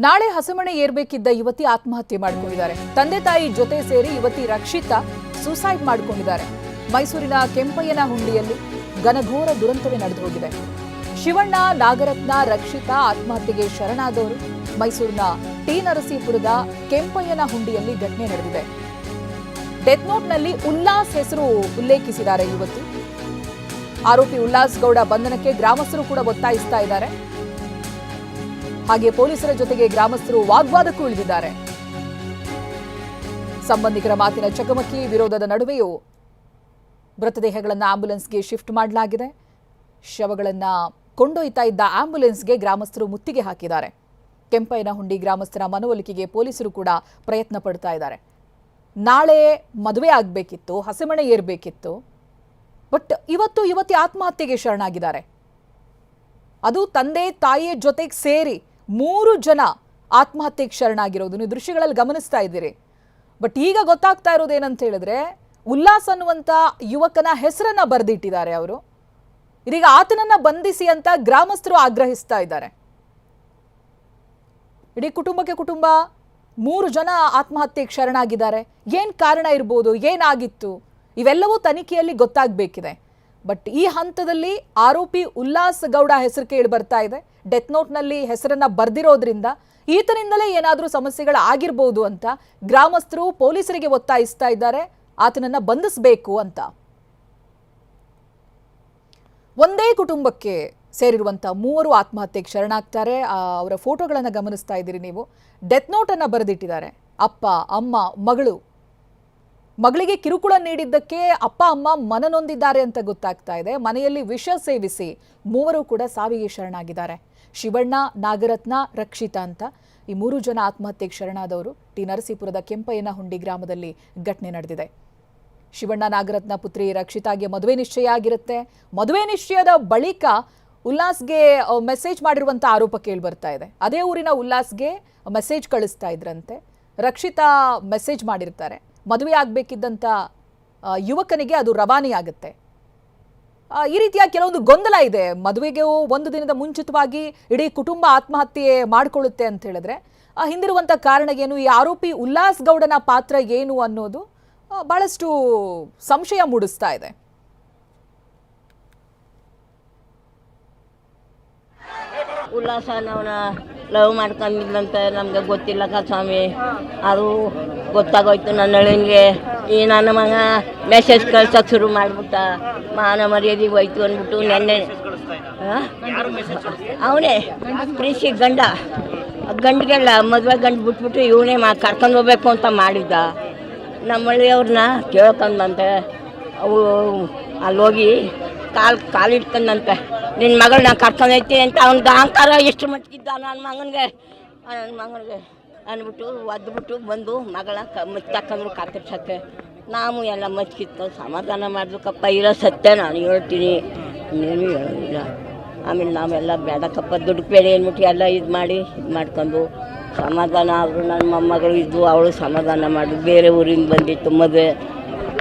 ನಾಳೆ ಹಸೆಮಣೆ ಏರ್ಬೇಕಿದ್ದ ಯುವತಿ ಆತ್ಮಹತ್ಯೆ ಮಾಡಿಕೊಂಡಿದ್ದಾರೆ. ತಂದೆ ತಾಯಿ ಜೊತೆ ಸೇರಿ ಯುವತಿ ರಕ್ಷಿತಾ ಸೂಸೈಡ್ ಮಾಡಿಕೊಂಡಿದ್ದಾರೆ. ಮೈಸೂರಿನ ಕೆಂಪಯ್ಯನಹುಂಡಿಯಲ್ಲಿ ಘನಘೋರ ದುರಂತವೇ ನಡೆದು ಹೋಗಿದೆ. ಶಿವಣ್ಣ, ನಾಗರತ್ನ, ರಕ್ಷಿತಾ ಆತ್ಮಹತ್ಯೆಗೆ ಶರಣಾದವರು. ಮೈಸೂರಿನ ಟಿ ನರಸೀಪುರದ ಕೆಂಪಯ್ಯನಹುಂಡಿಯಲ್ಲಿ ಘಟನೆ ನಡೆದಿದೆ. ಡೆತ್ ನೋಟ್ನಲ್ಲಿ ಉಲ್ಲಾಸ್ ಹೆಸರು ಉಲ್ಲೇಖಿಸಿದ್ದಾರೆ ಯುವತಿ. ಆರೋಪಿ ಉಲ್ಲಾಸ್ ಗೌಡ ಬಂಧನಕ್ಕೆ ಗ್ರಾಮಸ್ಥರು ಕೂಡ ಒತ್ತಾಯಿಸ್ತಾ ಇದ್ದಾರೆ. ಹಾಗೆ ಪೊಲೀಸರ ಜೊತೆಗೆ ಗ್ರಾಮಸ್ಥರು ವಾಗ್ವಾದಕ್ಕೂ ಇಳಿದಿದ್ದಾರೆ. ಸಂಬಂಧಿಕರ ಮಾತಿನ ಚಕಮಕಿ, ವಿರೋಧದ ನಡುವೆಯೂ ಮೃತದೇಹಗಳನ್ನು ಆಂಬ್ಯುಲೆನ್ಸ್ಗೆ ಶಿಫ್ಟ್ ಮಾಡಲಾಗಿದೆ. ಶವಗಳನ್ನು ಕೊಂಡೊಯ್ತಾ ಇದ್ದ ಆಂಬ್ಯುಲೆನ್ಸ್ಗೆ ಗ್ರಾಮಸ್ಥರು ಮುತ್ತಿಗೆ ಹಾಕಿದ್ದಾರೆ. ಕೆಂಪಯ್ಯನಹುಂಡಿ ಗ್ರಾಮಸ್ಥರ ಮನವೊಲಿಕೆಗೆ ಪೊಲೀಸರು ಕೂಡ ಪ್ರಯತ್ನ ಪಡ್ತಾ ಇದ್ದಾರೆ. ನಾಳೆ ಮದುವೆ ಆಗಬೇಕಿತ್ತು, ಹಸೆಮಣೆ ಏರ್ಬೇಕಿತ್ತು. ಬಟ್ ಇವತ್ತು ಯುವತಿ ಆತ್ಮಹತ್ಯೆಗೆ ಶರಣಾಗಿದ್ದಾರೆ. ಅದು ತಂದೆ ತಾಯಿಯ ಜೊತೆಗೆ ಸೇರಿ 3 ಜನ ಆತ್ಮಹತ್ಯೆಗೆ ಶರಣಾಗಿರೋದು ನೀವು ದೃಶ್ಯಗಳಲ್ಲಿ ಗಮನಿಸ್ತಾ ಇದ್ದೀರಿ. ಬಟ್ ಈಗ ಗೊತ್ತಾಗ್ತಾ ಇರೋದೇನಂತ ಹೇಳಿದ್ರೆ, ಉಲ್ಲಾಸ್ ಅನ್ನುವಂಥ ಯುವಕನ ಹೆಸರನ್ನ ಬರೆದಿಟ್ಟಿದ್ದಾರೆ ಅವರು. ಇದೀಗ ಆತನನ್ನ ಬಂಧಿಸಿ ಅಂತ ಗ್ರಾಮಸ್ಥರು ಆಗ್ರಹಿಸ್ತಾ ಇದ್ದಾರೆ. ಇಡೀ ಕುಟುಂಬಕ್ಕೆ ಕುಟುಂಬ 3 ಜನ ಆತ್ಮಹತ್ಯೆಗೆ ಶರಣಾಗಿದ್ದಾರೆ. ಏನ್ ಕಾರಣ ಇರ್ಬೋದು, ಏನಾಗಿತ್ತು, ಇವೆಲ್ಲವೂ ತನಿಖೆಯಲ್ಲಿ ಗೊತ್ತಾಗಬೇಕಿದೆ. ಬಟ್ ಈ ಹಂತದಲ್ಲಿ ಆರೋಪಿ ಉಲ್ಲಾಸ್ ಗೌಡ ಹೆಸರು ಕೇಳಿ ಬರ್ತಾ ಇದೆ. ಡೆತ್ ನೋಟ್ನಲ್ಲಿ ಹೆಸರನ್ನ ಬರ್ದಿರೋದ್ರಿಂದ ಈತನಿಂದಲೇ ಏನಾದರೂ ಸಮಸ್ಯೆಗಳು ಆಗಿರ್ಬೋದು ಅಂತ ಗ್ರಾಮಸ್ಥರು ಪೊಲೀಸರಿಗೆ ಒತ್ತಾಯಿಸ್ತಾ ಇದ್ದಾರೆ, ಆತನನ್ನ ಬಂಧಿಸಬೇಕು ಅಂತ. ಒಂದೇ ಕುಟುಂಬಕ್ಕೆ ಸೇರಿರುವಂಥ 3 ಆತ್ಮಹತ್ಯೆಗೆ ಶರಣಾಗ್ತಾರೆ. ಅವರ ಫೋಟೋಗಳನ್ನು ಗಮನಿಸ್ತಾ ಇದ್ದೀರಿ ನೀವು. ಡೆತ್ ನೋಟನ್ನು ಬರೆದಿಟ್ಟಿದ್ದಾರೆ. ಅಪ್ಪ, ಅಮ್ಮ, ಮಗಳು. ಮಗಳಿಗೆ ಕಿರುಕುಳ ನೀಡಿದ್ದಕ್ಕೆ ಅಪ್ಪ ಅಮ್ಮ ಮನನೊಂದಿದ್ದಾರೆ ಅಂತ ಗೊತ್ತಾಗ್ತಾ ಇದೆ. ಮನೆಯಲ್ಲಿ ವಿಷ ಸೇವಿಸಿ 3 ಕೂಡ ಸಾವಿಗೆ ಶರಣಾಗಿದ್ದಾರೆ. ಶಿವಣ್ಣ, ನಾಗರತ್ನ, ರಕ್ಷಿತಾ ಅಂತ ಈ 3 ಜನ ಆತ್ಮಹತ್ಯೆಗೆ ಶರಣಾದವರು. ಟಿ ನರಸೀಪುರದ ಕೆಂಪಯ್ಯನಹುಂಡಿ ಗ್ರಾಮದಲ್ಲಿ ಘಟನೆ ನಡೆದಿದೆ. ಶಿವಣ್ಣ, ನಾಗರತ್ನ ಪುತ್ರಿ ರಕ್ಷಿತಾಗೆ ಮದುವೆ ನಿಶ್ಚಯ ಆಗಿರುತ್ತೆ. ಮದುವೆ ನಿಶ್ಚಯದ ಬಳಿಕ ಉಲ್ಲಾಸ್ಗೆ ಮೆಸೇಜ್ ಮಾಡಿರುವಂಥ ಆರೋಪ ಕೇಳಿ ಬರ್ತಾ ಇದೆ. ಅದೇ ಊರಿನ ಉಲ್ಲಾಸ್ಗೆ ಮೆಸೇಜ್ ಕಳಿಸ್ತಾ ಇದ್ರಂತೆ. ರಕ್ಷಿತಾ ಮೆಸೇಜ್ ಮಾಡಿರ್ತಾರೆ. ಮದುವೆ ಆಗಬೇಕಿದ್ದಂಥ ಯುವಕನಿಗೆ ಅದು ರವಾನೆ ಆಗುತ್ತೆ. ಈ ರೀತಿಯ ಕೆಲವೊಂದು ಗೊಂದಲ ಇದೆ. ಮದುವೆಗೆ 1 ದಿನದ ಮುಂಚಿತವಾಗಿ ಇಡೀ ಕುಟುಂಬ ಆತ್ಮಹತ್ಯೆ ಮಾಡಿಕೊಳ್ಳುತ್ತೆ ಅಂತ ಹೇಳಿದ್ರೆ ಹಿಂದಿರುವಂಥ ಕಾರಣ ಏನು, ಈ ಆರೋಪಿ ಉಲ್ಲಾಸ್ ಗೌಡನ ಪಾತ್ರ ಏನು ಅನ್ನೋದು ಬಹಳಷ್ಟು ಸಂಶಯ ಮೂಡಿಸ್ತಾ ಇದೆ. ಉಲ್ಲಾಸನವನ ಲವ್ ಮಾಡ್ಕೊಂಡಿದ್ದಂತ ನಮ್ಗೆ ಗೊತ್ತಿಲ್ಲಕ್ಕ ಸ್ವಾಮಿ. ಅದು ಗೊತ್ತಾಗೋಯ್ತು ನನ್ನ ಅಳಿಯನಿಗೆ. ಈ ನನ್ನ ಮಗ ಮೆಸೇಜ್ ಕಳ್ಸೋಕೆ ಶುರು ಮಾಡಿಬಿಟ್ಟ. ಮಾನ ಮರ್ಯಾದೆಗೆ ಹೋಯ್ತು ಅಂದ್ಬಿಟ್ಟು ನೆನ್ನೆ ಅವನೇ ಪ್ರೀತಿ ಗಂಡಿಗೆಲ್ಲ ಮದುವೆ ಗಂಡು ಬಿಟ್ಬಿಟ್ಟು ಇವನೇ ಕರ್ಕೊಂಡು ಹೋಗ್ಬೇಕು ಅಂತ ಮಾಡಿದ್ದ. ನಮ್ಮ ಹಳ್ಳಿಯವ್ರನ್ನ ಕೇಳ್ಕೊಂಡಂತೆ ಅವು ಅಲ್ಲೋಗಿ ಕಾಲಿಟ್ಕೊಂಡಂತೆ ನಿನ್ನ ಮಗಳನ್ನ ಕರ್ಕೊಂಡೈತಿ ಅಂತ ಅವ್ನಿಗೆ ಅಹಂಕಾರ ಎಷ್ಟು ಮಟ್ಟಿಗಿದ್ದ ನನ್ನ ಮಗನಿಗೆ ಅಂದ್ಬಿಟ್ಟು ಒದ್ಬಿಟ್ಟು ಬಂದು ಮಗಳ ಮಚ್ಚಾಕಂದ್ರು ಕಾತಿರ್ಸಕ್ಕೆ. ನಾವು ಎಲ್ಲ ಮಚ್ಕಿತ್ತು ಸಮಾಧಾನ ಮಾಡಿದ್ಕಪ್ಪ. ಇರೋ ಸತ್ಯ ನಾನು ಹೇಳ್ತೀನಿ, ಇನ್ನೇನು ಹೇಳೋದಿಲ್ಲ. ಆಮೇಲೆ ನಾವೆಲ್ಲ ಬೇಡಕ್ಕಪ್ಪ ದುಡ್ಡು ಬೇಡ ಅಂದ್ಬಿಟ್ಟು ಎಲ್ಲ ಇದು ಮಾಡ್ಕೊಂಡು ಸಮಾಧಾನ ಆದರು. ನನ್ನ ಮೊಮ್ಮಗಳು ಇದ್ದು ಅವಳು ಸಮಾಧಾನ ಮಾಡಿ ಬೇರೆ ಊರಿಂದ ಬಂದಿತ್ತು ಮದುವೆ.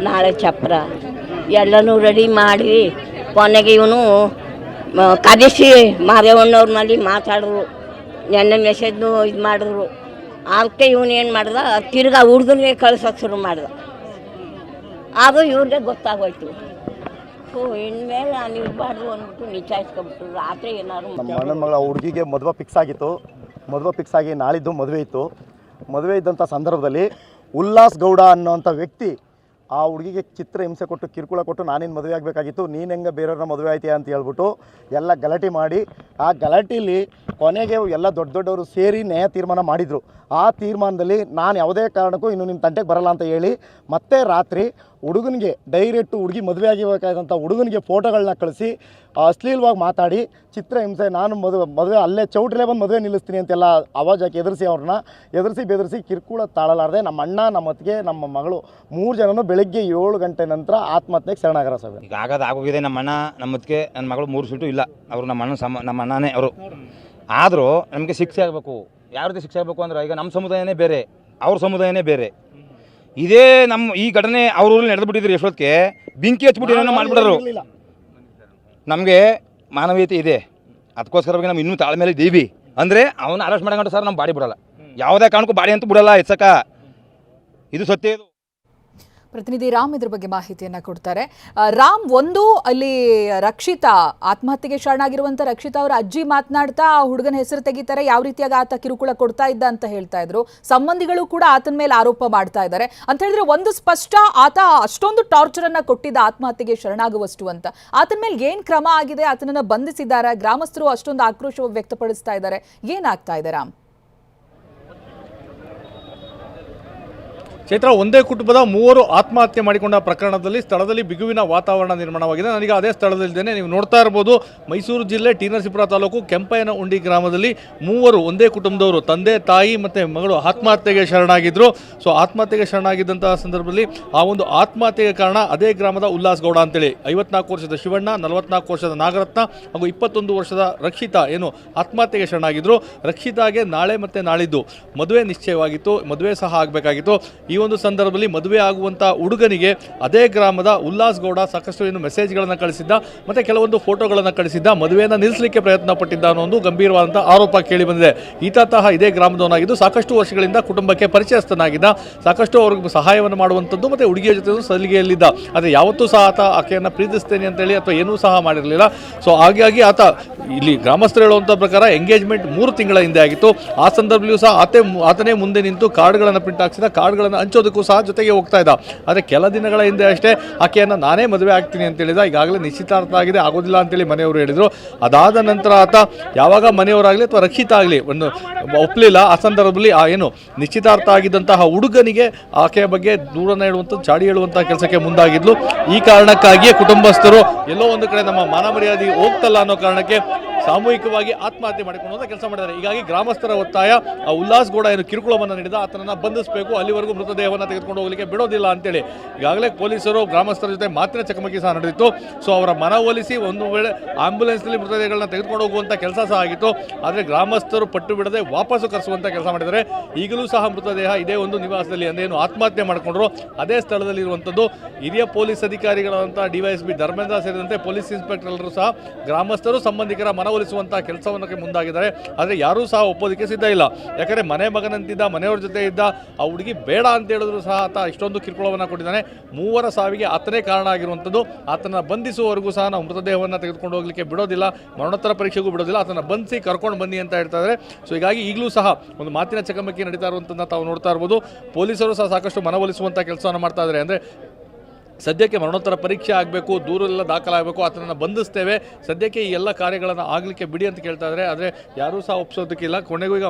ನಾಳೆ ಚಪ್ರ ಎಲ್ಲನೂ ರೆಡಿ ಮಾಡಿ ಕೊನೆಗೆ ಇವನು ಕದಿಸಿ ಮಾದೇವಣ್ಣವ್ರಲ್ಲಿ ಮಾತಾಡಿದ್ರು. ನೆನ್ನೆ ಮೆಸೇಜ್ನು ಇದು ಮಾಡಿದ್ರು. ಅದಕ್ಕೆ ಇವನು ಏನು ಮಾಡ್ದ, ತಿರ್ಗಾ ಹುಡುಗನಿಗೆ ಕಳ್ಸೋಕೆ ಶುರು ಮಾಡ್ದ. ಅದು ಇವ್ರಿಗೆ ಗೊತ್ತಾಗೋಯ್ತು. ಇನ್ಮೇಲೆ ನಾನು ಇರಬಾರ್ದು ಅಂದ್ಬಿಟ್ಟು ನಿಶ್ಚಯಿಸ್ಕೊಬಿಟ್ರು. ರಾತ್ರಿ ಏನಾದ್ರು ನಮ್ಮ ಅಣ್ಣನ ಮಗಳ ಹುಡುಗಿಗೆ ಮದುವೆ ಫಿಕ್ಸ್ ಆಗಿತ್ತು. ಮದುವೆ ಫಿಕ್ಸ್ ಆಗಿ ನಾಳಿದ್ದು ಮದುವೆ ಇತ್ತು. ಮದುವೆ ಇದ್ದಂಥ ಸಂದರ್ಭದಲ್ಲಿ ಉಲ್ಲಾಸ್ ಗೌಡ ಅನ್ನೋಂಥ ವ್ಯಕ್ತಿ ಆ ಹುಡುಗಿಗೆ ಚಿತ್ರ ಹಿಂಸೆ ಕೊಟ್ಟು ಕಿರುಕುಳ ಕೊಟ್ಟು ನಾನೇನು ಮದುವೆ ಆಗಬೇಕಾಗಿತ್ತು, ನೀನು ಹೆಂಗೆ ಬೇರೆಯವ್ರನ್ನ ಮದುವೆ ಆಯ್ತೀಯ ಅಂತ ಹೇಳ್ಬಿಟ್ಟು ಎಲ್ಲ ಗಲಾಟೆ ಮಾಡಿ, ಆ ಗಲಾಟೆಯಲ್ಲಿ ಕೊನೆಗೆ ಎಲ್ಲ ದೊಡ್ಡವರು ಸೇರಿ ನ್ಯಾಯ ತೀರ್ಮಾನ ಮಾಡಿದರು. ಆ ತೀರ್ಮಾನದಲ್ಲಿ ನಾನು ಯಾವುದೇ ಕಾರಣಕ್ಕೂ ಇನ್ನು ನಿಮ್ಮ ತಂಟೆಗೆ ಬರಲ್ಲ ಅಂತ ಹೇಳಿ ಮತ್ತೆ ರಾತ್ರಿ ಹುಡುಗನಿಗೆ ಡೈರೆಕ್ಟು ಹುಡುಗಿ ಮದುವೆ ಆಗಿಬೇಕಾದಂಥ ಹುಡುಗನಿಗೆ ಫೋಟೋಗಳನ್ನ ಕಳಿಸಿ ಅಶ್ಲೀಲವಾಗಿ ಮಾತಾಡಿ ಚಿತ್ರ ಹಿಂಸೆ, ನಾನು ಮದುವೆ ಅಲ್ಲೇ ಚೌಟ್ರಲ್ಲೇ ಬಂದು ಮದುವೆ ನಿಲ್ಲಿಸ್ತೀನಿ ಅಂತೆಲ್ಲ ಆವಾಜ್ ಹಾಕಿ ಅವ್ರನ್ನ ಬೆದರಿಸಿ ಕಿರುಕುಳ ತಾಳಲಾರದೆ ನಮ್ಮ ಅಣ್ಣ, ನಮ್ಮ ಅತ್ತಿಗೆ, ನಮ್ಮ ಮಗಳು 3 ಜನನು ಬೆಳಗ್ಗೆ 7 ಗಂಟೆ ನಂತರ ಆತ್ಮಹತ್ಯೆಗೆ ಶರಣಾಗರ ಸಭೆ. ಈಗ ಆಗೋಗಿದೆ. ನಮ್ಮ ಅಣ್ಣ, ನಮ್ಮ ಅತ್ತಿಗೆ, ನನ್ನ ಮಗಳು 3 ಸೀಟು ಇಲ್ಲ. ಅವರು ನಮ್ಮ ಅಣ್ಣನೇ ಅವರು. ಆದರೂ ನಮಗೆ ಶಿಕ್ಷೆ ಆಗಬೇಕು. ಯಾವ ರೀತಿ ಶಿಕ್ಷೆ ಆಗಬೇಕು ಅಂದರೆ, ಈಗ ನಮ್ಮ ಸಮುದಾಯನೇ ಬೇರೆ, ಅವ್ರ ಸಮುದಾಯನೇ ಬೇರೆ. ಇದೇ ಈ ಘಟನೆ ಅವ್ರ ಊರಲ್ಲಿ ನಡೆದು ಬಿಟ್ಟಿದ್ರು. ಎಷ್ಟೊತ್ತಿಗೆ ಬೆಂಕಿ ಹಚ್ಬಿಟ್ಟು ಏನೋ ಮಾಡಿಬಿಡೋರು. ನಮಗೆ ಮಾನವೀಯತೆ ಇದೆ, ಅದಕ್ಕೋಸ್ಕರವಾಗಿ ನಾವು ಇನ್ನೂ ತಾಳ್ಮೇಲೆ ಇದ್ದೀವಿ. ಅಂದರೆ ಅವನು ಅರೆಸ್ಟ್ ಮಾಡಂಗಂಟ ಸರ್ ನಮ್ಮ ಬಾಡಿ ಬಿಡಲ್ಲ, ಯಾವುದೇ ಕಾರಣಕ್ಕೂ ಬಾಡಿ ಅಂತೂ ಬಿಡಲ್ಲ ಎಚ್ಚಕ, ಇದು ಸತ್ಯ. ಇದು ಪ್ರತಿನಿಧಿ ರಾಮ್ ಇದ್ರ ಬಗ್ಗೆ ಮಾಹಿತಿಯನ್ನ ಕೊಡ್ತಾರೆ. ರಾಮ್, ಒಂದು ಅಲ್ಲಿ ರಕ್ಷಿತಾ ಆತ್ಮಹತ್ಯೆಗೆ ಶರಣಾಗಿರುವಂತ ರಕ್ಷಿತಾ ಅವರ ಅಜ್ಜಿ ಮಾತನಾಡ್ತಾ ಆ ಹುಡುಗನ ಹೆಸರು ತೆಗಿತಾರೆ, ಯಾವ ರೀತಿಯಾಗಿ ಆತ ಕಿರುಕುಳ ಕೊಡ್ತಾ ಇದ್ದ ಅಂತ ಹೇಳ್ತಾ ಇದ್ರು. ಸಂಬಂಧಿಗಳು ಕೂಡ ಆತನ ಮೇಲೆ ಆರೋಪ ಮಾಡ್ತಾ ಇದ್ದಾರೆ. ಅಂತ ಹೇಳಿದ್ರೆ ಒಂದು ಸ್ಪಷ್ಟ, ಆತ ಅಷ್ಟೊಂದು ಟಾರ್ಚರ್ ಅನ್ನ ಕೊಟ್ಟಿದ್ದ ಆತ್ಮಹತ್ಯೆಗೆ ಶರಣಾಗುವಷ್ಟು ಅಂತ. ಆತನ ಮೇಲೆ ಏನ್ ಕ್ರಮ ಆಗಿದೆ? ಆತನನ್ನ ಬಂಧಿಸಿದ್ದಾರೆ? ಗ್ರಾಮಸ್ಥರು ಅಷ್ಟೊಂದು ಆಕ್ರೋಶ ವ್ಯಕ್ತಪಡಿಸ್ತಾ ಇದ್ದಾರೆ. ಏನಾಗ್ತಾ ಇದೆ ರಾಮ್? ಚೈತ್ರ, ಒಂದೇ ಕುಟುಂಬದ 3 ಆತ್ಮಹತ್ಯೆ ಮಾಡಿಕೊಂಡ ಪ್ರಕರಣದಲ್ಲಿ ಸ್ಥಳದಲ್ಲಿ ಬಿಗುವಿನ ವಾತಾವರಣ ನಿರ್ಮಾಣವಾಗಿದೆ. ನನಗೆ ಅದೇ ಸ್ಥಳದಲ್ಲಿದ್ದೇನೆ. ನೀವು ನೋಡ್ತಾ ಇರ್ಬೋದು, ಮೈಸೂರು ಜಿಲ್ಲೆ ಟಿ ನರಸೀಪುರ ತಾಲೂಕು ಕೆಂಪಯ್ಯನಹುಂಡಿ ಗ್ರಾಮದಲ್ಲಿ 3 ಒಂದೇ ಕುಟುಂಬದವರು, ತಂದೆ ತಾಯಿ ಮತ್ತು ಮಗಳು ಆತ್ಮಹತ್ಯೆಗೆ ಶರಣಾಗಿದ್ದರು. ಸೊ ಆತ್ಮಹತ್ಯೆಗೆ ಶರಣಾಗಿದ್ದಂತಹ ಸಂದರ್ಭದಲ್ಲಿ ಆ ಒಂದು ಆತ್ಮಹತ್ಯೆಗೆ ಕಾರಣ ಅದೇ ಗ್ರಾಮದ ಉಲ್ಲಾಸ್ ಗೌಡ ಅಂತೇಳಿ 54 ವರ್ಷದ ಶಿವಣ್ಣ, 44 ವರ್ಷದ ನಾಗರತ್ನ ಹಾಗೂ 21 ವರ್ಷದ ರಕ್ಷಿತಾ ಏನು ಆತ್ಮಹತ್ಯೆಗೆ ಶರಣಾಗಿದ್ದರು. ರಕ್ಷಿತಾಗೆ ನಾಳೆ ಮತ್ತು ನಾಳಿದ್ದು ಮದುವೆ ನಿಶ್ಚಯವಾಗಿತ್ತು, ಮದುವೆ ಸಹ ಆಗಬೇಕಾಗಿತ್ತು. ಈ ಒಂದು ಸಂದರ್ಭದಲ್ಲಿ ಮದುವೆ ಆಗುವಂಥ ಹುಡುಗನಿಗೆ ಅದೇ ಗ್ರಾಮದ ಉಲ್ಲಾಸ್ ಗೌಡ ಸಾಕಷ್ಟು ಏನು ಮೆಸೇಜ್ಗಳನ್ನು ಕಳಿಸಿದ್ದ ಮತ್ತು ಕೆಲವೊಂದು ಫೋಟೋಗಳನ್ನು ಕಳಿಸಿದ್ದ, ಮದುವೆಯನ್ನು ನಿಲ್ಲಿಸಲಿಕ್ಕೆ ಪ್ರಯತ್ನ ಪಟ್ಟಿದ್ದ ಅನ್ನೋ ಒಂದು ಗಂಭೀರವಾದಂಥ ಆರೋಪ ಕೇಳಿ ಬಂದಿದೆ. ಈತ ಇದೇ ಗ್ರಾಮದವನಾಗಿದ್ದು ಸಾಕಷ್ಟು ವರ್ಷಗಳಿಂದ ಕುಟುಂಬಕ್ಕೆ ಪರಿಚಯಸ್ಥನಾಗಿದ್ದ, ಸಾಕಷ್ಟು ಅವ್ರಿಗೆ ಸಹಾಯವನ್ನು ಮಾಡುವಂಥದ್ದು ಮತ್ತು ಹುಡುಗಿಯ ಜೊತೆ ಸಲಿಗೆಯಲ್ಲಿದ್ದ. ಆದರೆ ಯಾವತ್ತೂ ಸಹ ಆತ ಆಕೆಯನ್ನು ಪ್ರೀತಿಸ್ತೇನೆ ಅಂತೇಳಿ ಅಥವಾ ಏನೂ ಸಹ ಮಾಡಿರಲಿಲ್ಲ. ಸೊ ಹಾಗಾಗಿ ಆತ ಇಲ್ಲಿ ಗ್ರಾಮಸ್ಥರು ಹೇಳುವಂಥ ಪ್ರಕಾರ ಎಂಗೇಜ್ಮೆಂಟ್ 3 ತಿಂಗಳ ಹಿಂದೆ ಆಗಿತ್ತು. ಆ ಸಂದರ್ಭದಲ್ಲೂ ಸಹ ಆತನೇ ಮುಂದೆ ನಿಂತು ಕಾರ್ಡ್ಗಳನ್ನು ಪ್ರಿಂಟ್ ಹಾಕ್ಸಿದ, ಕಾರ್ಡ್ಗಳನ್ನು ಹಂಚೋದಕ್ಕೂ ಸಹ ಜೊತೆಗೆ ಹೋಗ್ತಾ ಇದ್ದ. ಆದರೆ ಕೆಲ ದಿನಗಳ ಹಿಂದೆ ಅಷ್ಟೇ ಆಕೆಯನ್ನು ನಾನೇ ಮದುವೆ ಆಗ್ತೀನಿ ಅಂತ ಹೇಳಿದ. ಈಗಾಗಲೇ ನಿಶ್ಚಿತಾರ್ಥ ಆಗಿದೆ, ಆಗೋದಿಲ್ಲ ಅಂತೇಳಿ ಮನೆಯವರು ಹೇಳಿದರು. ಅದಾದ ನಂತರ ಆತ ಯಾವಾಗ ಮನೆಯವರಾಗಲಿ ಅಥವಾ ರಕ್ಷಿತ ಆಗಲಿ ಒಂದು ಒಪ್ಪಲಿಲ್ಲ. ಆ ಸಂದರ್ಭದಲ್ಲಿ ಏನು ನಿಶ್ಚಿತಾರ್ಥ ಆಗಿದ್ದಂತಹ ಹುಡುಗನಿಗೆ ಆಕೆಯ ಬಗ್ಗೆ ದೂರನ್ನು ಹೇಳುವಂಥದ್ದು, ಚಾಡಿ ಹೇಳುವಂತಹ ಕೆಲಸಕ್ಕೆ ಮುಂದಾಗಿದ್ಲು. ಈ ಕಾರಣಕ್ಕಾಗಿಯೇ ಕುಟುಂಬಸ್ಥರು ಎಲ್ಲೋ ಒಂದು ಕಡೆ ನಮ್ಮ ಮಾನ ಮರ್ಯಾದೆ ಹೋಗ್ತಲ್ಲ ಅನ್ನೋ ಕಾರಣಕ್ಕೆ ಸಾಮೂಹಿಕವಾಗಿ ಆತ್ಮಹತ್ಯೆ ಮಾಡಿಕೊಳ್ಳುವಂಥ ಕೆಲಸ ಮಾಡಿದ್ದಾರೆ. ಹೀಗಾಗಿ ಗ್ರಾಮಸ್ಥರ ಒತ್ತಾಯ, ಆ ಉಲ್ಲಾಸ್ ಗೌಡ ಏನು ಕಿರುಕುಳವನ್ನು ನೀಡಿದ ಆತನನ್ನು ಬಂಧಿಸಬೇಕು, ಅಲ್ಲಿವರೆಗೂ ಮೃತದೇಹವನ್ನು ತೆಗೆದುಕೊಂಡು ಹೋಗಲಿಕ್ಕೆ ಬಿಡೋದಿಲ್ಲ ಅಂತೇಳಿ ಈಗಾಗಲೇ ಪೊಲೀಸರು ಗ್ರಾಮಸ್ಥರ ಜೊತೆ ಮಾತಿನ ಚಕಮಕಿ ಸಹ ನಡೆದಿತ್ತು. ಸೊ ಅವರ ಮನವೊಲಿಸಿ ಒಂದು ವೇಳೆ ಆಂಬ್ಯುಲೆನ್ಸ್ನಲ್ಲಿ ಮೃತದೇಹಗಳನ್ನ ತೆಗೆದುಕೊಂಡು ಹೋಗುವಂಥ ಕೆಲಸ ಸಹ ಆಗಿತ್ತು. ಆದರೆ ಗ್ರಾಮಸ್ಥರು ಪಟ್ಟು ಬಿಡದೆ ವಾಪಸ್ಸು ಕರೆಸುವಂಥ ಕೆಲಸ ಮಾಡಿದ್ದಾರೆ. ಈಗಲೂ ಸಹ ಮೃತದೇಹ ಇದೇ ಒಂದು ನಿವಾಸದಲ್ಲಿ ಅಂದೇನು ಆತ್ಮಹತ್ಯೆ ಮಾಡಿಕೊಂಡ್ರು ಅದೇ ಸ್ಥಳದಲ್ಲಿ ಇರುವಂಥದ್ದು. ಹಿರಿಯ ಪೊಲೀಸ್ ಅಧಿಕಾರಿಗಳಾದಂಥ DYSP ಧರ್ಮೇಂದ್ರ ಸೇರಿದಂತೆ ಪೊಲೀಸ್ ಇನ್ಸ್ಪೆಕ್ಟರ್ ಎಲ್ಲರೂ ಸಹ ಗ್ರಾಮಸ್ಥರು ಸಂಬಂಧಿಕರ ಮನವೊಲಿಸುವಂಥ ಕೆಲಸವನ್ನು ಮುಂದಾಗಿದ್ದಾರೆ. ಆದರೆ ಯಾರೂ ಸಹ ಒಪ್ಪೋದಕ್ಕೆ ಸಿದ್ಧ ಇಲ್ಲ. ಯಾಕಂದರೆ ಮನೆ ಮಗನಂತಿದ್ದ, ಮನೆಯವ್ರ ಜೊತೆ ಇದ್ದ, ಆ ಹುಡುಗಿ ಬೇಡ ಅಂತ ಹೇಳಿದ್ರು ಸಹ ಆತ ಇಷ್ಟೊಂದು ಕಿರುಕುಳವನ್ನು ಕೊಟ್ಟಿದ್ದಾನೆ. 3 ಸಾವಿಗೆ ಆತನೇ ಕಾರಣ ಆಗಿರುವಂಥದ್ದು. ಆತನ ಬಂಧಿಸುವವರೆಗೂ ಸಹ ನಾವು ಮೃತದೇಹವನ್ನು ತೆಗೆದುಕೊಂಡು ಹೋಗಲಿಕ್ಕೆ ಬಿಡೋದಿಲ್ಲ, ಮರಣೋತ್ತರ ಪರೀಕ್ಷೆಗೂ ಬಿಡೋದಿಲ್ಲ, ಆತನ ಬಂಧಿಸಿ ಕರ್ಕೊಂಡು ಬನ್ನಿ ಅಂತ ಹೇಳ್ತಾ ಇದ್ದಾರೆ. ಸೊ ಹೀಗಾಗಿ ಈಗಲೂ ಸಹ ಒಂದು ಮಾತಿನ ಚಕಮಕಿ ನಡೀತಾ ಇರುವಂಥದ್ದನ್ನು ತಾವು ನೋಡ್ತಾ ಇರ್ಬೋದು. ಪೊಲೀಸರು ಸಹ ಸಾಕಷ್ಟು ಮನವೊಲಿಸುವಂಥ ಕೆಲಸವನ್ನು ಮಾಡ್ತಾ ಇದ್ದಾರೆ. ಅಂದರೆ ಸದ್ಯಕ್ಕೆ ಮರಣೋತ್ತರ ಪರೀಕ್ಷೆ ಆಗಬೇಕು, ದೂರೆಲ್ಲ ದಾಖಲಾಗಬೇಕು, ಆತನನ್ನು ಬಂಧಿಸ್ತೇವೆ, ಸದ್ಯಕ್ಕೆ ಈ ಎಲ್ಲ ಕಾರ್ಯಗಳನ್ನು ಆಗಲಿಕ್ಕೆ ಬಿಡಿ ಅಂತ ಕೇಳ್ತಾ ಇದ್ದಾರೆ. ಆದರೆ ಯಾರೂ ಸಹ ಒಪ್ಪಿಸೋದಕ್ಕಿಲ್ಲ. ಕೊನೆಗೂ ಈಗ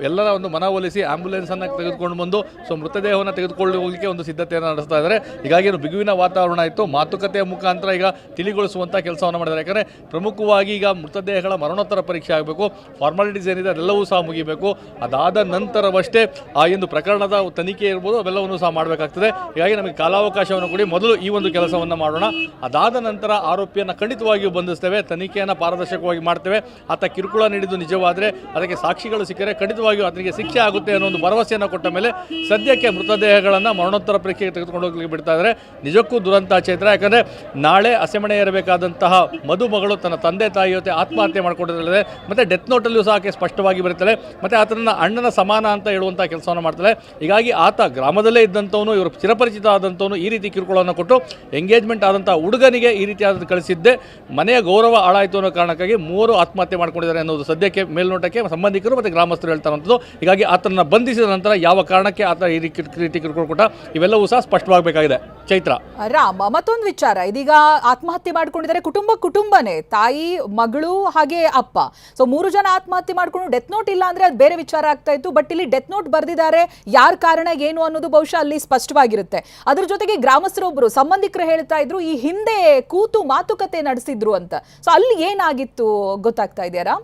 ಎಲ್ಲರ ಒಂದು ಮನವೊಲಿಸಿ ಆಂಬ್ಯುಲೆನ್ಸನ್ನು ತೆಗೆದುಕೊಂಡು ಬಂದು ಮೃತದೇಹವನ್ನು ತೆಗೆದುಕೊಂಡು ಹೋಗಲಿಕ್ಕೆ ಒಂದು ಸಿದ್ಧತೆಯನ್ನು ನಡೆಸ್ತಾ ಇದ್ದಾರೆ. ಹೀಗಾಗಿ ಬಿಗುವಿನ ವಾತಾವರಣ ಇತ್ತು. ಮಾತುಕತೆಯ ಮುಖಾಂತರ ಈಗ ತಿಳಿಗೊಳಿಸುವಂಥ ಕೆಲಸವನ್ನು ಮಾಡಿದ್ದಾರೆ. ಯಾಕಂದರೆ ಪ್ರಮುಖವಾಗಿ ಈಗ ಮೃತದೇಹಗಳ ಮರಣೋತ್ತರ ಪರೀಕ್ಷೆ ಆಗಬೇಕು, ಫಾರ್ಮಾಲಿಟೀಸ್ ಏನಿದೆ ಅದೆಲ್ಲವೂ ಸಹ ಮುಗಿಬೇಕು. ಅದಾದ ನಂತರವಷ್ಟೇ ಆ ಒಂದು ಪ್ರಕರಣದ ತನಿಖೆ ಇರ್ಬೋದು ಅವೆಲ್ಲವನ್ನೂ ಸಹ ಮಾಡಬೇಕಾಗ್ತದೆ. ಹೀಗಾಗಿ ನಮಗೆ ಕಾಲಾವಕಾಶವನ್ನು ಕೊಡಿ, ಮೊದಲು ಈ ಒಂದು ಕೆಲಸವನ್ನು ಮಾಡೋಣ, ಅದಾದ ನಂತರ ಆರೋಪಿಯನ್ನು ಖಂಡಿತವಾಗಿಯೂ ಬಂಧಿಸ್ತೇವೆ, ತನಿಖೆಯನ್ನು ಪಾರದರ್ಶಕವಾಗಿ ಮಾಡ್ತೇವೆ. ಆತ ಕಿರುಕುಳ ನೀಡಿದ್ದು ನಿಜವಾದರೆ, ಅದಕ್ಕೆ ಸಾಕ್ಷಿಗಳು ಸಿಕ್ಕರೆ ಖಂಡಿತವಾಗಿಯೂ ಆತನಿಗೆ ಶಿಕ್ಷೆ ಆಗುತ್ತೆ ಅನ್ನೋ ಒಂದು ಭರವಸೆಯನ್ನು ಕೊಟ್ಟ ಮೇಲೆ ಸದ್ಯಕ್ಕೆ ಮೃತದೇಹಗಳನ್ನು ಮರಣೋತ್ತರ ಪರೀಕ್ಷೆಗೆ ತೆಗೆದುಕೊಂಡು ಹೋಗಲಿಕ್ಕೆ ಬಿಡ್ತಾ ಇದ್ದಾರೆ. ನಿಜಕ್ಕೂ ದುರಂತ ಚೈತ್ರ. ಯಾಕಂದರೆ ನಾಳೆ ಹಸೆಮಣೆ ಇರಬೇಕಾದಂತಹ ಮದುಮಗಳು ತನ್ನ ತಂದೆ ತಾಯಿ ಜೊತೆ ಆತ್ಮಹತ್ಯೆ ಮಾಡಿಕೊಂಡಿದ್ದಾಳೆ. ಮತ್ತು ಡೆತ್ ನೋಟಲ್ಲಿಯೂ ಸಹ ಆಕೆ ಸ್ಪಷ್ಟವಾಗಿ ಬರುತ್ತಾಳೆ. ಮತ್ತು ಆತನನ್ನು ಅಣ್ಣನ ಸಮಾನ ಅಂತ ಹೇಳುವಂಥ ಕೆಲಸವನ್ನು ಮಾಡ್ತಾಳೆ. ಹೀಗಾಗಿ ಆತ ಗ್ರಾಮದಲ್ಲೇ ಇದ್ದಂಥವನು, ಇವರು ಚಿರಪರಿಚಿತ ಆದಂಥವನು ಈ ರೀತಿ ಕಿರುಕುಳವನ್ನು ಕೊಟ್ಟು ಎಂಗೇಜ್ಮೆಂಟ್ ಆದಂಥ ಹುಡುಗನಿಗೆ ಈ ರೀತಿಯಾದ ಕಳಿಸಿದ್ದೆ ಮನೆಯ ಗೌರವ ಹಾಳಾಯಿತು ಅನ್ನೋ ಕಾರಣಕ್ಕಾಗಿ 3 ಆತ್ಮಹತ್ಯೆ ಮಾಡ್ಕೊಂಡಿದ್ದಾರೆ ಅನ್ನೋದು ಸದ್ಯಕ್ಕೆ ಮೇಲ್ನೋಟಕ್ಕೆ ಸಂಬಂಧಿಕರು ಮತ್ತು ಗ್ರಾಮಸ್ಥರು ಹೇಳ್ತಾರಂಥದ್ದು. ಹೀಗಾಗಿ ಆತನನ್ನು ಬಂಧಿಸಿದ ನಂತರ ಯಾವ ಕಾರಣಕ್ಕೆ ಆತ ಈ ರೀತಿ ಕಿರುಕುಳ ಕೊಟ್ಟ ಇವೆಲ್ಲವೂ ಸಹ ಸ್ಪಷ್ಟವಾಗಬೇಕಾಗಿದೆ. ಚೈತ್ರ, ರಾಮ, ಮತ್ತೊಂದು ವಿಚಾರ, ಇದೀಗ ಆತ್ಮಹತ್ಯೆ ಮಾಡ್ಕೊಂಡಿದ್ದಾರೆ ಕುಟುಂಬನೇ, ತಾಯಿ, ಮಗಳು ಹಾಗೆ ಅಪ್ಪ. ಸೊ 3 ಜನ ಆತ್ಮಹತ್ಯೆ ಮಾಡ್ಕೊಂಡು ಡೆತ್ ನೋಟ್ ಇಲ್ಲ ಅಂದ್ರೆ ಅದು ಬೇರೆ ವಿಚಾರ ಆಗ್ತಾ ಇತ್ತು. ಬಟ್ ಇಲ್ಲಿ ಡೆತ್ ನೋಟ್ ಬರ್ದಿದ್ದಾರೆ, ಯಾರ ಕಾರಣ ಏನು ಅನ್ನೋದು ಬಹುಶಃ ಅಲ್ಲಿ ಸ್ಪಷ್ಟವಾಗಿರುತ್ತೆ. ಅದ್ರ ಜೊತೆಗೆ ಗ್ರಾಮಸ್ಥರೊಬ್ಬರು ಸಂಬಂಧಿಕರು ಹೇಳ್ತಾ ಇದ್ರು ಈ ಹಿಂದೆ ಕೂತು ಮಾತುಕತೆ ನಡೆಸಿದ್ರು ಅಂತ. ಸೊ ಅಲ್ಲಿ ಏನಾಗಿತ್ತು ಗೊತ್ತಾಗ್ತಾ ಇದೆಯಾ?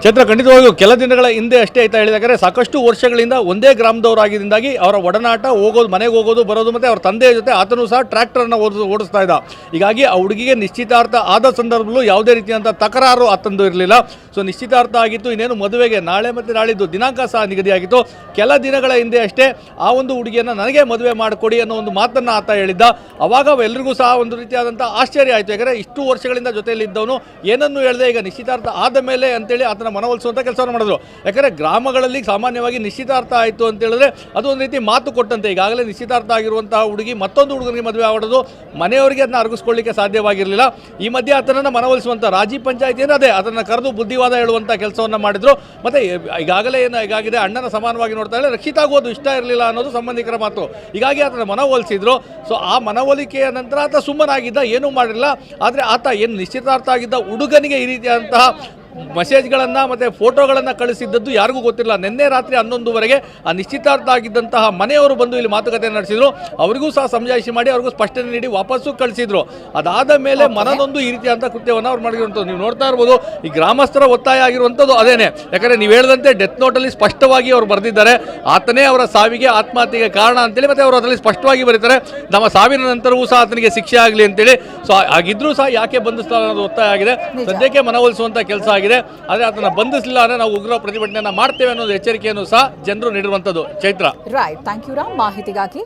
ಚೈತ್ರ, ಖಂಡಿತವಾಗಿಯೂ ಕೆಲ ದಿನಗಳ ಹಿಂದೆ ಅಷ್ಟೇ ಆಯ್ತಾ ಹೇಳಿದಾರೆ, ಸಾಕಷ್ಟು ವರ್ಷಗಳಿಂದ ಒಂದೇ ಗ್ರಾಮದವರಾಗಿದ್ದಾಗಿ ಅವರ ಒಡನಾಟ, ಹೋಗೋದು, ಮನೆಗೆ ಹೋಗೋದು ಬರೋದು, ಮತ್ತು ಅವ್ರ ತಂದೆಯ ಜೊತೆ ಆತನು ಸಹ ಟ್ರ್ಯಾಕ್ಟರ್ನ ಓಡಿಸ್ತಾ ಇದ್ದ. ಹೀಗಾಗಿ ಆ ಹುಡುಗಿಗೆ ನಿಶ್ಚಿತಾರ್ಥ ಆದ ಸಂದರ್ಭದಲ್ಲೂ ಯಾವುದೇ ರೀತಿಯಾದಂಥ ತಕರಾರು ಆತಂದು ಇರಲಿಲ್ಲ. ಸೊ ನಿಶ್ಚಿತಾರ್ಥ ಆಗಿತ್ತು, ಇನ್ನೇನು ಮದುವೆಗೆ ನಾಳೆ ಮತ್ತು ನಾಳಿದ್ದು ದಿನಾಂಕ ಸಹ ನಿಗದಿಯಾಗಿತ್ತು. ಕೆಲ ದಿನಗಳ ಹಿಂದೆ ಅಷ್ಟೇ ಆ ಒಂದು ಹುಡುಗಿಯನ್ನು ನನಗೆ ಮದುವೆ ಮಾಡಿಕೊಡಿ ಅನ್ನೋ ಒಂದು ಮಾತನ್ನು ಆತ ಹೇಳಿದ್ದ. ಅವಾಗ ಎಲ್ಲರಿಗೂ ಸಹ ಒಂದು ರೀತಿಯಾದಂಥ ಆಶ್ಚರ್ಯ ಆಯಿತು. ಯಾಕಂದರೆ ಇಷ್ಟು ವರ್ಷಗಳಿಂದ ಜೊತೆಯಲ್ಲಿ ಇದ್ದವನು ಏನನ್ನು ಹೇಳಿದೆ, ಈಗ ನಿಶ್ಚಿತಾರ್ಥ ಆದ ಮೇಲೆ ಅಂತೇಳಿ ಆತನ ಮನವೊಲಿಸುವಂಥ ಕೆಲಸವನ್ನು ಮಾಡಿದ್ರು. ಯಾಕಂದರೆ ಗ್ರಾಮಗಳಲ್ಲಿ ಸಾಮಾನ್ಯವಾಗಿ ನಿಶ್ಚಿತಾರ್ಥ ಆಯಿತು ಅಂತ ಹೇಳಿದ್ರೆ ಅದು ಒಂದು ರೀತಿ ಮಾತು ಕೊಟ್ಟಂತೆ. ಈಗಾಗಲೇ ನಿಶ್ಚಿತಾರ್ಥ ಆಗಿರುವಂತಹ ಹುಡುಗಿ ಮತ್ತೊಂದು ಹುಡುಗನಿಗೆ ಮದುವೆ ಆಗೋದು ಮನೆಯವರಿಗೆ ಅದನ್ನ ಅರಗಿಸ್ಕೊಳ್ಳಿಕ್ಕೆ ಸಾಧ್ಯವಾಗಿರಲಿಲ್ಲ. ಈ ಮಧ್ಯೆ ಆತನನ್ನು ಮನವೊಲಿಸುವಂಥ ರಾಜಿ ಪಂಚಾಯಿತಿಯನ್ನು ಅದೇ ಅದನ್ನು ಕರೆದು ಬುದ್ಧಿವಾದ ಹೇಳುವಂಥ ಕೆಲಸವನ್ನು ಮಾಡಿದ್ರು. ಮತ್ತು ಈಗಾಗಲೇ ಏನಾಗಿದೆ, ಅಣ್ಣನ ಸಮಾನವಾಗಿ ನೋಡ್ತಾ ಇದ್ದಾರೆ, ರಕ್ಷಿತಾಗೋದು ಇಷ್ಟ ಇರಲಿಲ್ಲ ಅನ್ನೋದು ಸಂಬಂಧಿಕರ ಮಾತು. ಹೀಗಾಗಿ ಆತನ ಮನವೊಲಿಸಿದ್ರು. ಸೊ ಆ ಮನವೊಲಿಕೆಯ ನಂತರ ಆತ ಸುಮ್ಮನಾಗಿದ್ದ, ಏನೂ ಮಾಡಿರಲಿಲ್ಲ. ಆದರೆ ಆತ ಏನು ನಿಶ್ಚಿತಾರ್ಥ ಆಗಿದ್ದ ಹುಡುಗನಿಗೆ ಈ ರೀತಿಯಾದಂತಹ ಮೆಸೇಜ್ಗಳನ್ನು ಮತ್ತು ಫೋಟೋಗಳನ್ನು ಕಳಿಸಿದ್ದದ್ದು ಯಾರಿಗೂ ಗೊತ್ತಿಲ್ಲ. ನಿನ್ನೆ ರಾತ್ರಿ 11:00ವರೆಗೆ ಆ ನಿಶ್ಚಿತಾರ್ಥ ಆಗಿದ್ದಂತಹ ಮನೆಯವರು ಬಂದು ಇಲ್ಲಿ ಮಾತುಕತೆ ನಡೆಸಿದ್ರು. ಅವರಿಗೂ ಸಹ ಸಮಜಾಯಿಷಿ ಮಾಡಿ ಅವ್ರಿಗೂ ಸ್ಪಷ್ಟನೆ ನೀಡಿ ವಾಪಸ್ಸು ಕಳಿಸಿದ್ರು. ಅದಾದ ಮೇಲೆ ಮನನೊಂದು ಈ ರೀತಿಯಾದಂಥ ಕೃತ್ಯವನ್ನು ಅವ್ರು ಮಾಡಿರುವಂಥದ್ದು ನೀವು ನೋಡ್ತಾ ಇರ್ಬೋದು. ಈ ಗ್ರಾಮಸ್ಥರ ಒತ್ತಾಯ ಆಗಿರುವಂಥದ್ದು ಅದೇನೆ. ಯಾಕಂದರೆ ನೀವು ಹೇಳಿದಂತೆ ಡೆತ್ ನೋಟಲ್ಲಿ ಸ್ಪಷ್ಟವಾಗಿ ಅವರು ಬರೆದಿದ್ದಾರೆ, ಆತನೇ ಅವರ ಸಾವಿಗೆ, ಆತ್ಮಹತ್ಯೆಗೆ ಕಾರಣ ಅಂತೇಳಿ. ಮತ್ತು ಅವರು ಅದರಲ್ಲಿ ಸ್ಪಷ್ಟವಾಗಿ ಬರೀತಾರೆ, ನಮ್ಮ ಸಾವಿನ ನಂತರವೂ ಸಹ ಆತನಿಗೆ ಶಿಕ್ಷೆ ಆಗಲಿ ಅಂತೇಳಿ. ಸೊ ಆಗಿದ್ರೂ ಸಹ ಯಾಕೆ ಬಂಧಿಸ್ತಾ ಅನ್ನೋದು ಒತ್ತಾಯ ಆಗಿದೆ. ಸದ್ಯಕ್ಕೆ ಮನವೊಲಿಸುವಂಥ ಕೆಲಸ ಆಗಿದೆ. ಆದರೆ ಅದನ್ನು ಬಂಧಿಸಲಿಲ್ಲ ಅಂದರೆ ನಾವು ಉಗ್ರ ಪ್ರತಿಭಟನೆಯನ್ನು ಮಾಡ್ತೇವೆ ಅನ್ನೋದು ಎಚ್ಚರಿಕೆಯನ್ನು ಸಹ ಜನರು ನೀಡಿರುವಂಥದ್ದು. Chaitra, right, thank you Ram ಮಾಹಿತಿಗಾಗಿ.